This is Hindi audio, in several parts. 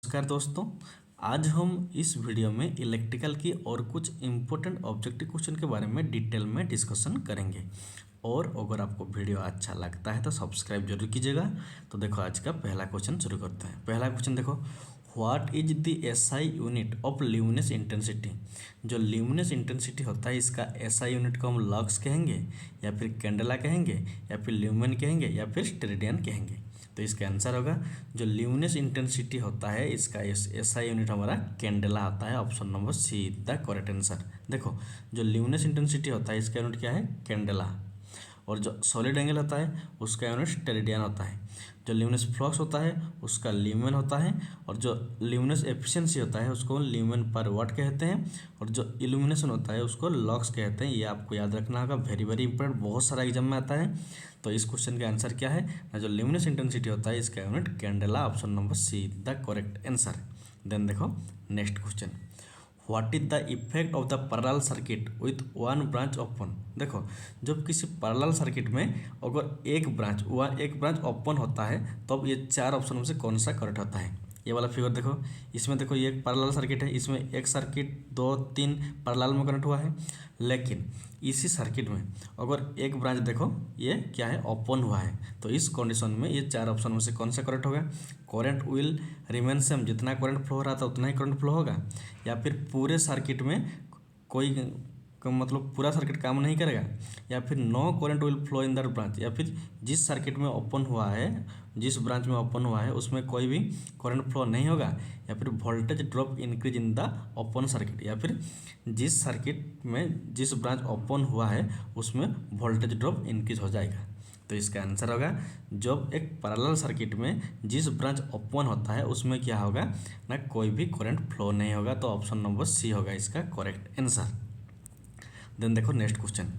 नमस्कार दोस्तों। आज हम इस वीडियो में इलेक्ट्रिकल की और कुछ इम्पोर्टेंट ऑब्जेक्टिव क्वेश्चन के बारे में डिटेल में डिस्कशन करेंगे। और अगर आपको वीडियो अच्छा लगता है तो सब्सक्राइब जरूर कीजिएगा। तो देखो आज का पहला क्वेश्चन शुरू करते हैं। पहला क्वेश्चन देखो, what is the SI unit of luminous intensity. जो ल्यूमिनस इंटेंसिटी होता है इसका एसआई यूनिट को हम लक्स कहेंगे या फिर कैंडेला कहेंगे या फिर ल्यूमेन कहेंगे या फिर स्टेरेडियन कहेंगे। तो इसका आंसर होगा जो ल्यूमिनस इंटेंसिटी होता है इसका एसआई यूनिट हमारा कैंडेला होता है। Option number C the correct answer. देखो जो ल्यूमिनस इंटेंसिटी होता है इसका यूनिट क्या है, कैंडेला। और जो सॉलिड एंगल होता है उसका यूनिट स्टेरेडियन होता है। जो ल्यूमिनस फ्लक्स होता है उसका ल्यूमेन होता है। और जो ल्यूमिनस एफिशिएंसी होता है उसको ल्यूमेन पर वाट कहते हैं। और जो इल्यूमिनेशन होता है उसको लक्स कहते हैं। ये आपको याद रखना होगा, वेरी वेरी इंपॉर्टेंट, बहुत सारा एग्जाम में आता है। तो इस क्वेश्चन का आंसर क्या है ना, जो ल्यूमिनस इंटेंसिटी होता है इसका unit candela. Option number C the correct answer. Then देखो next question, what is the effect of the parallel circuit with one branch open. देखो जब किसी पैरेलल सर्किट में अगर एक ब्रांच ओपन होता है तो अब ये चार ऑप्शन में से कौन सा करेक्ट होता है। ये वाला फिगर देखो, इसमें देखो ये एक पैरेलल सर्किट है, इसमें एक सर्किट 2-3 पैरेलल में कनेक्ट हुआ है। लेकिन इसी सर्किट में अगर एक ब्रांच देखो ये क्या है, ओपन हुआ है, तो इस कंडीशन में ये चार ऑप्शन में से कौन सा करेक्ट होगा। करंट विल रिमेन सेम, जितना करंट फ्लो हो रहा था उतना ही करंट फ्लो होगा। या फिर पूरे सर्किट में कोई मतलब पूरा सर्किट काम नहीं करेगा। या फिर no current will flow in that branch, या फिर जिस सर्किट में ओपन हुआ है, जिस ब्रांच में ओपन हुआ है उसमें कोई भी करंट फ्लो नहीं होगा। या फिर voltage drop increase in the open circuit, या फिर जिस सर्किट में जिस ब्रांच ओपन हुआ है उसमें वोल्टेज ड्रॉप इंक्रीज हो जाएगा। तो इसका आंसर होगा जब एक पैरेलल सर्किट में जिस ब्रांच ओपन होता है उसमें क्या होगा ना, कोई भी करंट फ्लो नहीं होगा। तो ऑप्शन नंबर सी होगा इसका करेक्ट आंसर। देन देखो next question,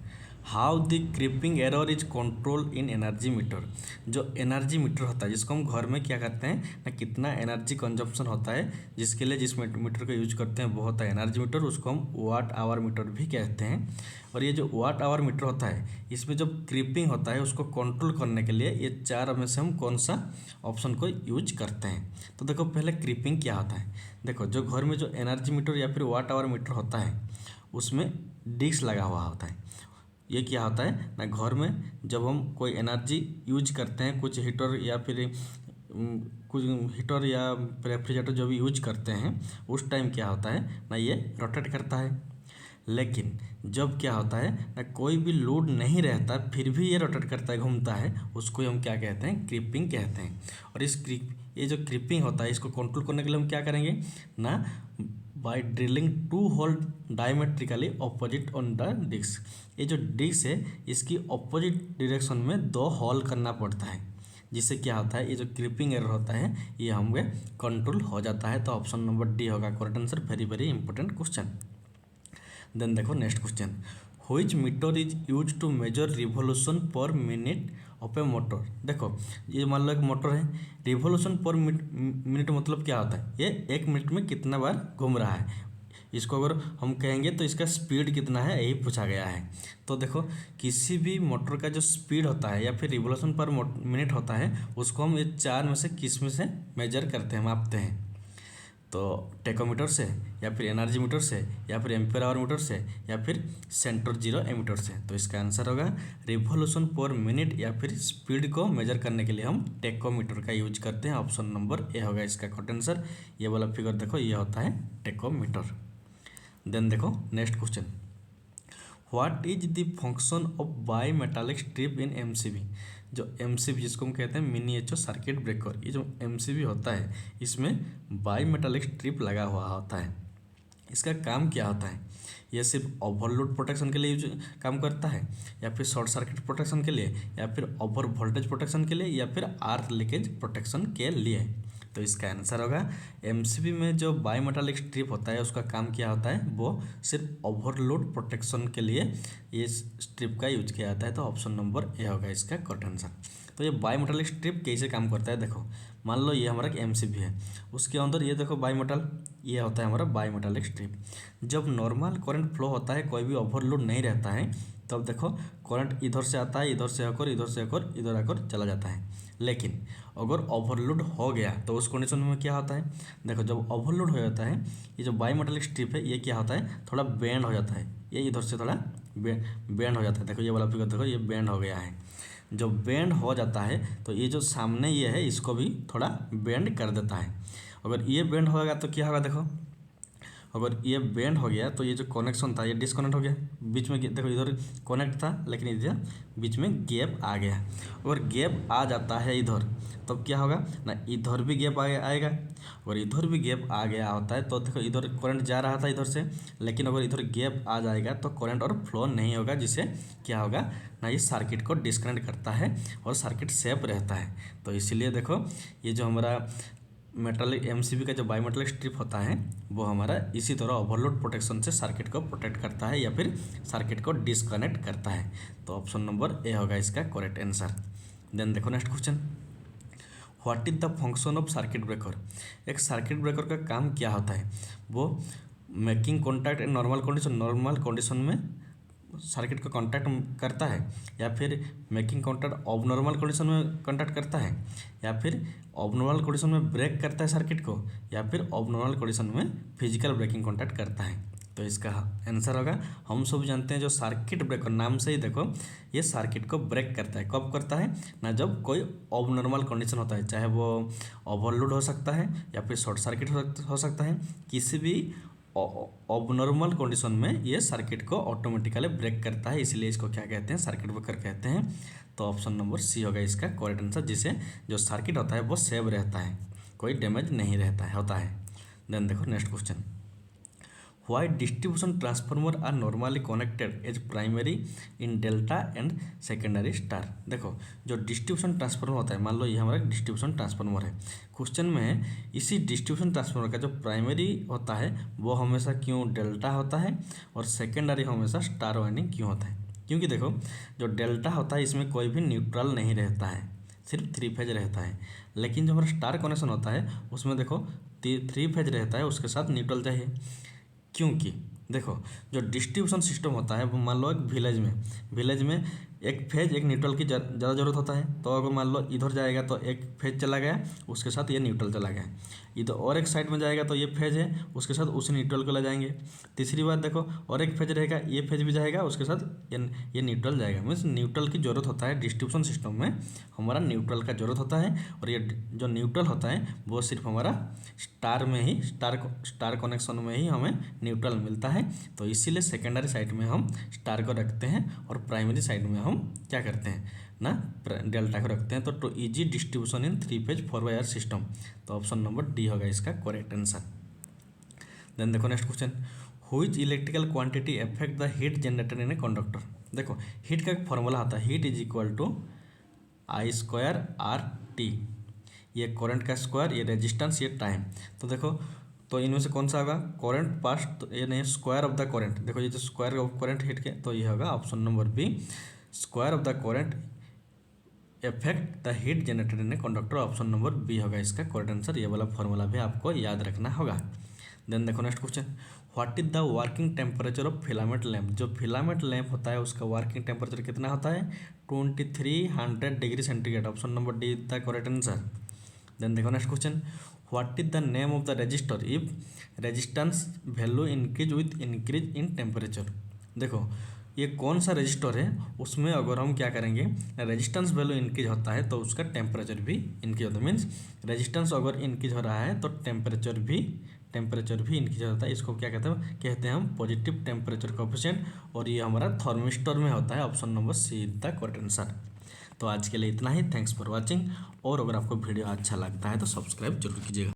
how the creeping error is control in energy meter. जो एनर्जी मीटर होता है जिसको हम घर में क्या करते हैं ना, कितना एनर्जी कंजप्शन होता है जिसके लिए जिस मीटर का यूज करते हैं वो होता है एनर्जी मीटर, उसको हम वाट आवर मीटर भी कहते हैं। और ये जो वाट आवर मीटर होता है इसमें जब क्रीपिंग होता है उसको कंट्रोल करने के लिए ये चार में से हम कौन सा ऑप्शन को यूज करते हैं। तो देखो पहले क्रीपिंग क्या होता है। देखो जो घर में जो एनर्जी मीटर या फिर वाट आवर मीटर होता है उसमें डिस्क लगा हुआ होता है। ये क्या होता है ना, घर में जब हम कोई एनर्जी यूज करते हैं, कुछ हीटर या फिर कुछ हीटर या रेफ्रिजरेटर जो भी यूज करते हैं उस टाइम क्या होता है ना, ये रोटेट करता है। लेकिन जब क्या होता है ना, कोई भी लोड नहीं रहता फिर भी ये रोटेट करता है, घूमता है, उसको हम क्या कहते हैं, क्रीपिंग कहते हैं। और ये जो क्रीपिंग होता है इसको कंट्रोल करने के लिए हम क्या करेंगे ना, by drilling 2 hole diametrically opposite on the disc. ये जो डिस्क है इसकी ऑपोजिट डायरेक्शन में 2 होल करना पड़ता है, जिससे क्या होता है ये जो क्रीपिंग एरर होता है ये हमें कंट्रोल हो जाता है। तो ऑप्शन नंबर डी होगा correct answer. Very very important question. Then देखो next question, which meter is use to measure revolution per minute of a motor. देखो ये मान लो एक मोटर है, रिवोल्यूशन पर मिनट मतलब क्या होता है, ये 1 मिनट में कितना बार घूम रहा है। इसको अगर हम कहेंगे तो इसका स्पीड कितना है यही पूछा गया है। तो देखो किसी भी मोटर का जो स्पीड होता है या फिर रिवोल्यूशन पर मिनट होता है उसको हम ये चार में से किस में से मेजर करते हैं, मापते हैं। तो टेकोमीटर से या फिर एनर्जी मीटर से या फिर एम्पेयर आवर मीटर से या फिर सेंटर जीरो एमीटर से। तो इसका आंसर होगा रिवोल्यूशन पर मिनट या फिर स्पीड को मेजर करने के लिए हम टेकोमीटर का यूज करते हैं। ऑप्शन नंबर ए होगा इसका करेक्ट आंसर। ये वाला फिगर देखो ये होता है टेकोमीटर। देन देखो next question, what is the function of by metallic strip in MCB. जो एमसीबी जिसको हम कहते हैं मिनिएचर सर्किट ब्रेकर, ये जो एमसीबी होता है इसमें बाई मेटालिक स्ट्रिप लगा हुआ होता है। इसका काम क्या होता है, यह सिर्फ ओवरलोड प्रोटेक्शन के लिए काम करता है या फिर शॉर्ट सर्किट प्रोटेक्शन के लिए या फिर ओवर वोल्टेज प्रोटेक्शन के लिए या फिर आर्क लीकेज प्रोटेक्शन के लिए। तो इसका आंसर होगा एमसीबी में जो बाई मेटालिक स्ट्रिप होता है उसका काम क्या होता है, वो सिर्फ ओवरलोड प्रोटेक्शन के लिए ये स्ट्रिप का यूज किया जाता है। तो ऑप्शन नंबर ए होगा इसका करेक्ट आंसर। तो ये बाई मेटालिक स्ट्रिप कैसे काम करता है, देखो मान लो ये हमारा एमसीबी है, उसके अंदर ये देखो बाई मेटल, ये होता है हमारा बाई मेटालिक स्ट्रिप। जब नॉर्मल करंट फ्लो होता है, कोई भी ओवरलोड नहीं रहता है, तब देखो करंट इधर से आता है, इधर से होकर इधर से होकर इधर आकर चला जाता है। लेकिन अगर ओवरलोड हो गया तो उस कंडीशन में क्या होता है, देखो जब ओवरलोड हो जाता है ये जो बाईमेटालिक स्ट्रिप है ये क्या होता है, थोड़ा बेंड हो जाता है, ये इधर से थोड़ा बेंड हो जाता है। देखो ये वाला फिगर देखो ये बेंड हो गया है। जब बेंड हो जाता है तो ये जो सामने ये है इसको भी थोड़ा बेंड कर देता है। अगर ये बेंड होगा तो क्या होगा, देखो अगर ये बेंड हो गया तो ये जो कनेक्शन था ये डिस्कनेक्ट हो गया, बीच में देखो इधर कनेक्ट था लेकिन इधर बीच में गैप आ गया। अगर गैप आ जाता है इधर तब क्या होगा ना, इधर भी गैप आएगा। अगर इधर भी गैप आ गया होता है तो देखो इधर करंट जा रहा था इधर से, लेकिन अगर इधर गैप आ जाएगा तो करंट और फ्लो नहीं होगा, जिससे क्या होगा ना, ये सर्किट को डिस्कनेक्ट करता है और सर्किट सेफ रहता है। तो इसीलिए देखो ये जो हमारा मेटालिक एमसीबी का जो बाईमेटालिक स्ट्रिप होता है वो हमारा इसी तरह ओवरलोड प्रोटेक्शन से सर्किट को प्रोटेक्ट करता है या फिर सर्किट को डिस्कनेक्ट करता है। तो ऑप्शन नंबर ए होगा इसका करेक्ट आंसर। देन देखो next question, what is the function of circuit breaker. एक सर्किट ब्रेकर का काम क्या होता है, वो making contact in normal condition में सर्किट को कांटेक्ट करता है, या फिर मेकिंग कॉन्टैक्ट ऑबनॉर्मल कंडीशन में कांटेक्ट करता है, या फिर ऑबनॉर्मल कंडीशन में ब्रेक करता है सर्किट को, या फिर ऑबनॉर्मल कंडीशन में फिजिकल ब्रेकिंग कॉन्टैक्ट करता है। तो इसका आंसर होगा, हम सब जानते हैं जो सर्किट ब्रेकर नाम से ही देखो ये सर्किट को ब्रेक करता है। कब करता है ना, जब कोई ऑबनॉर्मल कंडीशन होता है, चाहे वो ओवरलोड हो सकता है या फिर शॉर्ट सर्किट हो सकता है, किसी भी ऑबनॉर्मल कंडीशन में ये सर्किट को ऑटोमेटिकली ब्रेक करता है, इसलिए इसको क्या कहते हैं, सर्किट ब्रेकर कहते हैं। तो ऑप्शन नंबर सी होगा इसका करेक्ट आंसर, जिससे जो सर्किट होता है वो सेव रहता है, कोई डैमेज नहीं होता है। देन देखो next question, why distribution transformer are normally connected as primary in delta and secondary star. देखो जो डिस्ट्रीब्यूशन ट्रांसफार्मर होता है, मान लो ये हमारा डिस्ट्रीब्यूशन ट्रांसफार्मर है, क्वेश्चन में है इसी डिस्ट्रीब्यूशन ट्रांसफार्मर का जो प्राइमरी होता है वो हमेशा क्यों डेल्टा होता है और सेकेंडरी हमेशा स्टार वाइंडिंग क्यों होता है। क्योंकि देखो जो डेल्टा होता है इसमें कोई भी न्यूट्रल नहीं रहता है, सिर्फ 3 फेज रहता है, लेकिन जो हमारा स्टार कनेक्शन होता है उसमें देखो 3 फेज रहता है, उसके साथ न्यूट्रल चाहिए। क्योंकि देखो जो डिस्ट्रीब्यूशन सिस्टम होता है वो मान लो एक विलेज में एक फेज एक न्यूट्रल की ज़्यादा ज़रूरत होता है। तो अगर मान लो इधर जाएगा तो एक फेज चला गया, उसके साथ ये न्यूट्रल चला गया, इधर और एक साइड में जाएगा तो ये फेज है उसके साथ उसी न्यूट्रल को ले जाएंगे। तीसरी बात देखो और एक फेज रहेगा, ये फेज भी जाएगा उसके साथ ये न्यूट्रल जाएगा। मीन्स न्यूट्रल की ज़रूरत होता है डिस्ट्रीब्यूशन सिस्टम में, हमारा न्यूट्रल का ज़रूरत होता है। और ये जो न्यूट्रल होता है वो सिर्फ हमारा स्टार में ही स्टार कनेक्शन में ही हमें न्यूट्रल मिलता है। तो इसीलिए सेकेंडरी साइड में हम स्टार को रखते हैं और प्राइमरी साइड में हम क्या करते हैं ना, डेल्टा को रखते हैं। तो easy distribution in 3 phase 4/R system. तो ऑप्शन नंबर डी होगा इसका करेक्ट आंसर। देन देखो next question, which electrical quantity affect the heat generated in a conductor. देखो हीट का एक फॉर्मूला आता है, heat is equal to I²RT, ये करंट का स्क्वायर, ये रेजिस्टेंस, ये टाइम। तो देखो तो इनमें से कौन सा होगा, करंट पास, तो ये नहीं, स्क्वायर ऑफ द करंट। देखो ये जो स्क्वायर ऑफ करंट हीट के, तो ये होगा option number B, square of the current effect the heat generated in a conductor. Option number B होगा इसका करेक्ट आंसर। ये वाला फॉर्मूला भी आपको याद रखना होगा। देन देखो next question, what is the working temperature of filament lamp. जो फिलामेंट लैंप होता है उसका वर्किंग टेम्परेचर कितना होता है, 2300 degree centigrade. Option number D is the correct answer. Then देखो next question, what is the name of the register if resistance value increase with increase in temperature. देखो ये कौन सा रजिस्टर है, उसमें अगर हम क्या करेंगे, रेजिस्टेंस वैल्यू इंक्रीज होता है तो उसका टेम्परेचर भी इंक्रीज होता है। मीन्स रेजिस्टेंस अगर इंक्रीज हो रहा है तो टेम्परेचर भी इंक्रीज होता है। इसको क्या कहते हैं हम पॉजिटिव टेम्परेचर कोएफिशिएंट, और ये हमारा थर्मिस्टर में होता है। Option number C is the correct answer. तो आज के लिए इतना ही, थैंक्स फॉर वॉचिंग। और अगर आपको वीडियो अच्छा लगता है तो सब्सक्राइब जरूर कीजिएगा।